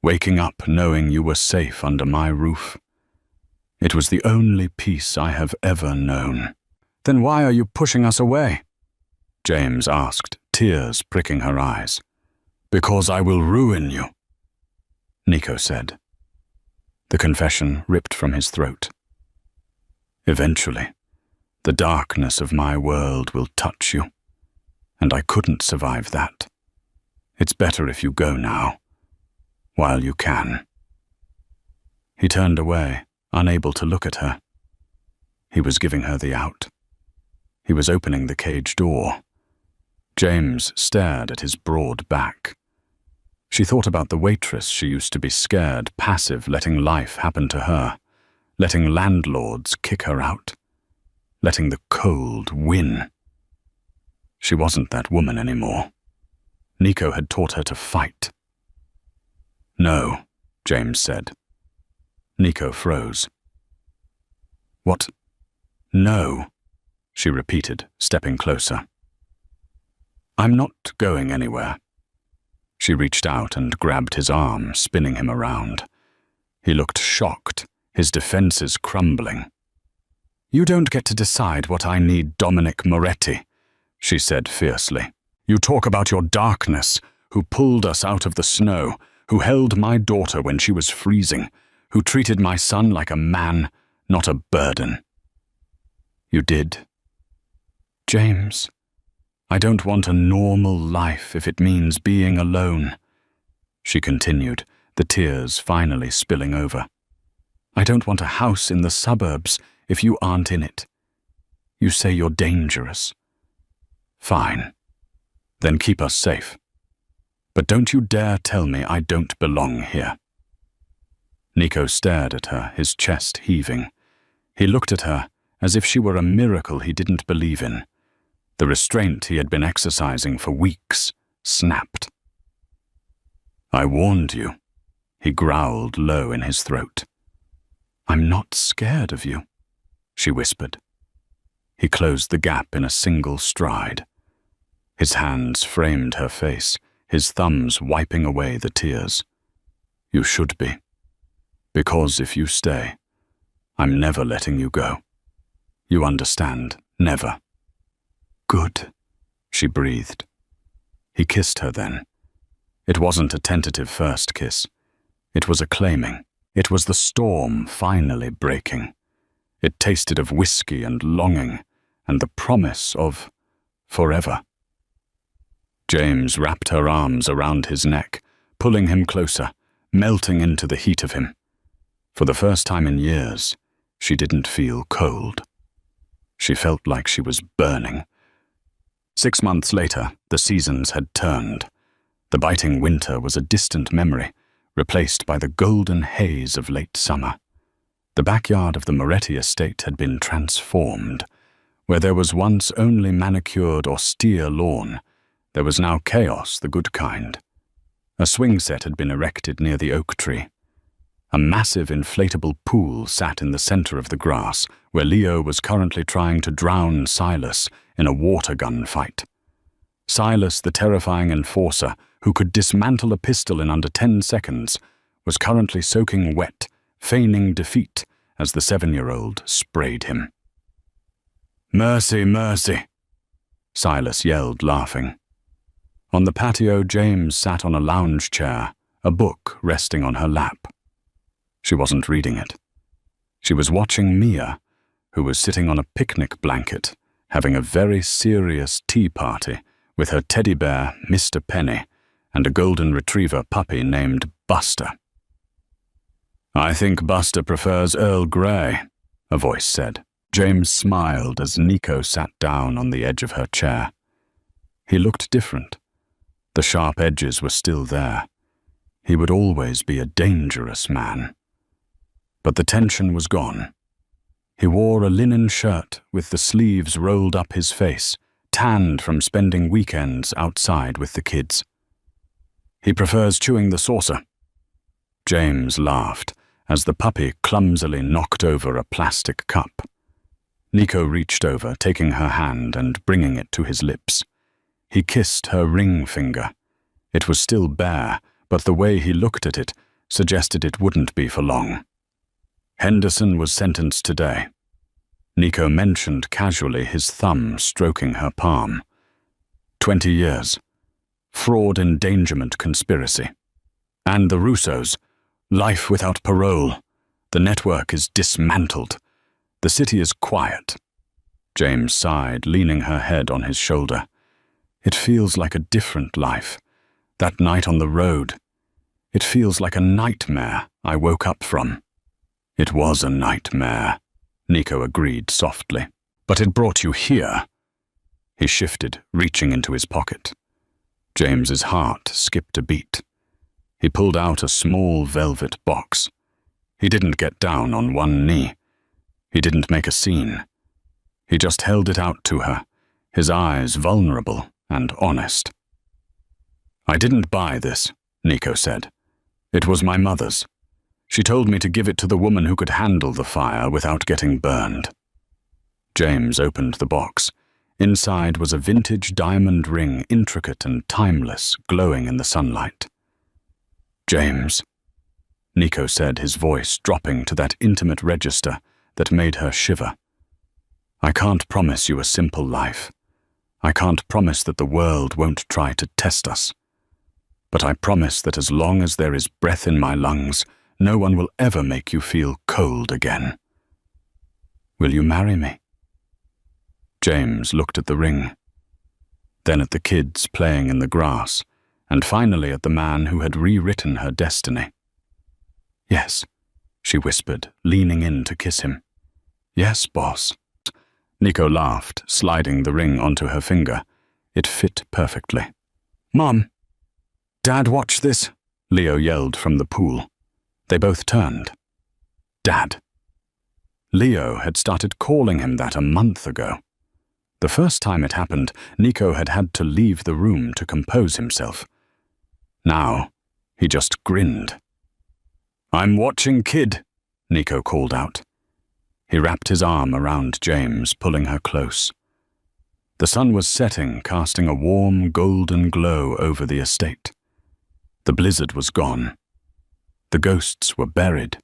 waking up knowing you were safe under my roof. It was the only peace I have ever known. Then why are you pushing us away? James asked, tears pricking her eyes. Because I will ruin you, Nico said. The confession ripped from his throat. Eventually, the darkness of my world will touch you, and I couldn't survive that. It's better if you go now, while you can. He turned away, unable to look at her. He was giving her the out. He was opening the cage door. James stared at his broad back. She thought about the waitress she used to be scared, passive, letting life happen to her, letting landlords kick her out, letting the cold win. She wasn't that woman anymore. Nico had taught her to fight. "No," James said. Nico froze. "What? No," she repeated, stepping closer. "I'm not going anywhere." She reached out and grabbed his arm, spinning him around. He looked shocked, his defenses crumbling. "You don't get to decide what I need, Dominic Moretti," she said fiercely. "You talk about your darkness, who pulled us out of the snow, who held my daughter when she was freezing, who treated my son like a man, not a burden." "You did." "James, I don't want a normal life if it means being alone," she continued, the tears finally spilling over. "I don't want a house in the suburbs if you aren't in it. You say you're dangerous. Fine. Then keep us safe. But don't you dare tell me I don't belong here." Nico stared at her, his chest heaving. He looked at her as if she were a miracle he didn't believe in. The restraint he had been exercising for weeks snapped. "I warned you," he growled low in his throat. "I'm not scared of you," she whispered. He closed the gap in a single stride. His hands framed her face, his thumbs wiping away the tears. "You should be. Because if you stay, I'm never letting you go. You understand, never." "Good," she breathed. He kissed her then. It wasn't a tentative first kiss. It was a claiming. It was the storm finally breaking. It tasted of whiskey and longing, and the promise of forever. James wrapped her arms around his neck, pulling him closer, melting into the heat of him. For the first time in years, she didn't feel cold. She felt like she was burning. 6 months later, the seasons had turned. The biting winter was a distant memory, replaced by the golden haze of late summer. The backyard of the Moretti estate had been transformed. Where there was once only manicured, austere lawn, there was now chaos, the good kind. A swing set had been erected near the oak tree. A massive inflatable pool sat in the center of the grass, where Leo was currently trying to drown Silas in a water gun fight. Silas, the terrifying enforcer, who could dismantle a pistol in under 10 seconds, was currently soaking wet, feigning defeat as the 7-year-old sprayed him. "Mercy, mercy," Silas yelled, laughing. On the patio, James sat on a lounge chair, a book resting on her lap. She wasn't reading it. She was watching Mia, who was sitting on a picnic blanket, having a very serious tea party with her teddy bear, Mr. Penny, and a golden retriever puppy named Buster. "I think Buster prefers Earl Grey," a voice said. James smiled as Nico sat down on the edge of her chair. He looked different. The sharp edges were still there. He would always be a dangerous man. But the tension was gone. He wore a linen shirt with the sleeves rolled up his face, tanned from spending weekends outside with the kids. "He prefers chewing the saucer." James laughed as the puppy clumsily knocked over a plastic cup. Nico reached over, taking her hand and bringing it to his lips. He kissed her ring finger. It was still bare, but the way he looked at it suggested it wouldn't be for long. Henderson was sentenced today. Nico mentioned casually, his thumb stroking her palm. 20 years. Fraud endangerment conspiracy. And the Russos. Life without parole. The network is dismantled. The city is quiet. James sighed, leaning her head on his shoulder. It feels like a different life. That night on the road. It feels like a nightmare I woke up from. It was a nightmare, Nico agreed softly. But it brought you here. He shifted, reaching into his pocket. James's heart skipped a beat. He pulled out a small velvet box. He didn't get down on one knee. He didn't make a scene. He just held it out to her, his eyes vulnerable and honest. "I didn't buy this," Nico said. "It was my mother's. She told me to give it to the woman who could handle the fire without getting burned." James opened the box. Inside was a vintage diamond ring, intricate and timeless, glowing in the sunlight. "James," Nico said, his voice dropping to that intimate register that made her shiver. "I can't promise you a simple life. I can't promise that the world won't try to test us. But I promise that as long as there is breath in my lungs, no one will ever make you feel cold again. Will you marry me?" James looked at the ring, then at the kids playing in the grass, and finally at the man who had rewritten her destiny. "Yes," she whispered, leaning in to kiss him. "Yes, boss." Nico laughed, sliding the ring onto her finger. It fit perfectly. "Mom! Dad, watch this!" Leo yelled from the pool. They both turned. Dad. Leo had started calling him that a month ago. The first time it happened, Nico had had to leave the room to compose himself. Now, he just grinned. "I'm watching, kid," Nico called out. He wrapped his arm around James, pulling her close. The sun was setting, casting a warm, golden glow over the estate. The blizzard was gone. The ghosts were buried,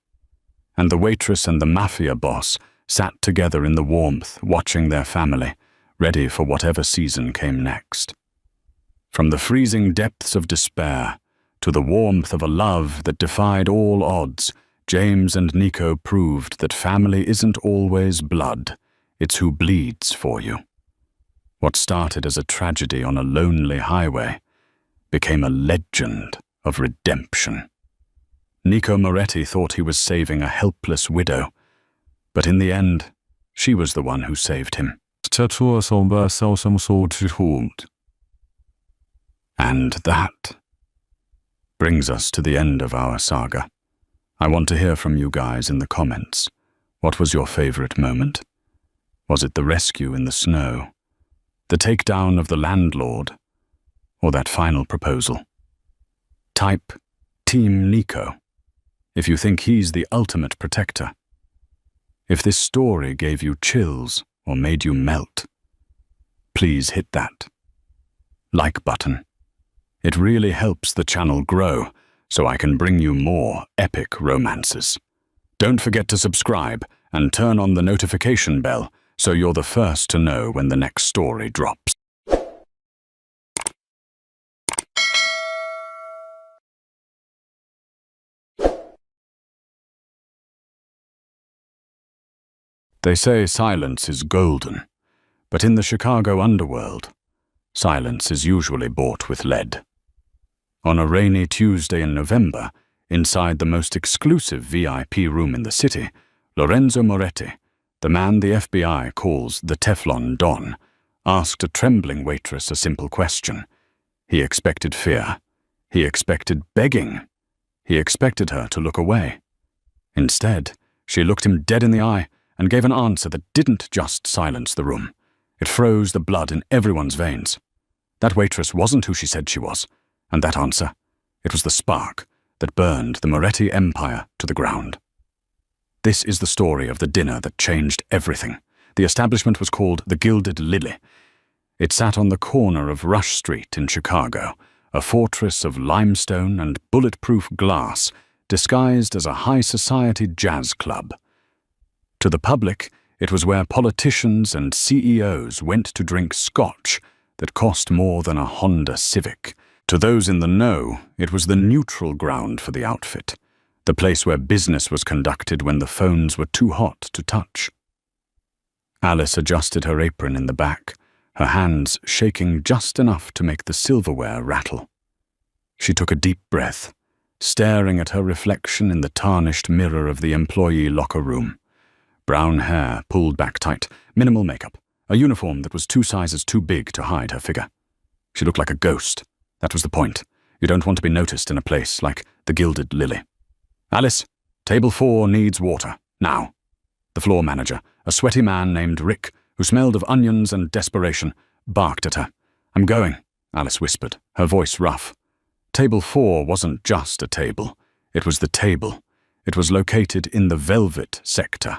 and the waitress and the Mafia boss sat together in the warmth, watching their family, ready for whatever season came next. From the freezing depths of despair to the warmth of a love that defied all odds, James and Nico proved that family isn't always blood, it's who bleeds for you. What started as a tragedy on a lonely highway became a legend of redemption. Nico Moretti thought he was saving a helpless widow, but in the end, she was the one who saved him. And that brings us to the end of our saga. I want to hear from you guys in the comments. What was your favorite moment? Was it the rescue in the snow, the takedown of the landlord, or that final proposal? Type Team Nico if you think he's the ultimate protector. If this story gave you chills or made you melt, please hit that like button. It really helps the channel grow so I can bring you more epic romances. Don't forget to subscribe and turn on the notification bell so you're the first to know when the next story drops. They say silence is golden, but in the Chicago underworld, silence is usually bought with lead. On a rainy Tuesday in November, inside the most exclusive VIP room in the city, Lorenzo Moretti, the man the FBI calls the Teflon Don, asked a trembling waitress a simple question. He expected fear. He expected begging. He expected her to look away. Instead, she looked him dead in the eye and gave an answer that didn't just silence the room. It froze the blood in everyone's veins. That waitress wasn't who she said she was, and that answer, it was the spark that burned the Moretti empire to the ground. This is the story of the dinner that changed everything. The establishment was called the Gilded Lily. It sat on the corner of Rush Street in Chicago, a fortress of limestone and bulletproof glass disguised as a high society jazz club. To the public, it was where politicians and CEOs went to drink scotch that cost more than a Honda Civic. To those in the know, it was the neutral ground for the outfit, the place where business was conducted when the phones were too hot to touch. Alice adjusted her apron in the back, her hands shaking just enough to make the silverware rattle. She took a deep breath, staring at her reflection in the tarnished mirror of the employee locker room. Brown hair pulled back tight, minimal makeup, a uniform that was 2 sizes too big to hide her figure. She looked like a ghost. That was the point. You don't want to be noticed in a place like the Gilded Lily. Alice, table 4 needs water, now. The floor manager, a sweaty man named Rick, who smelled of onions and desperation, barked at her. I'm going, Alice whispered, her voice rough. Table 4 wasn't just a table. It was the table. It was located in the velvet sector,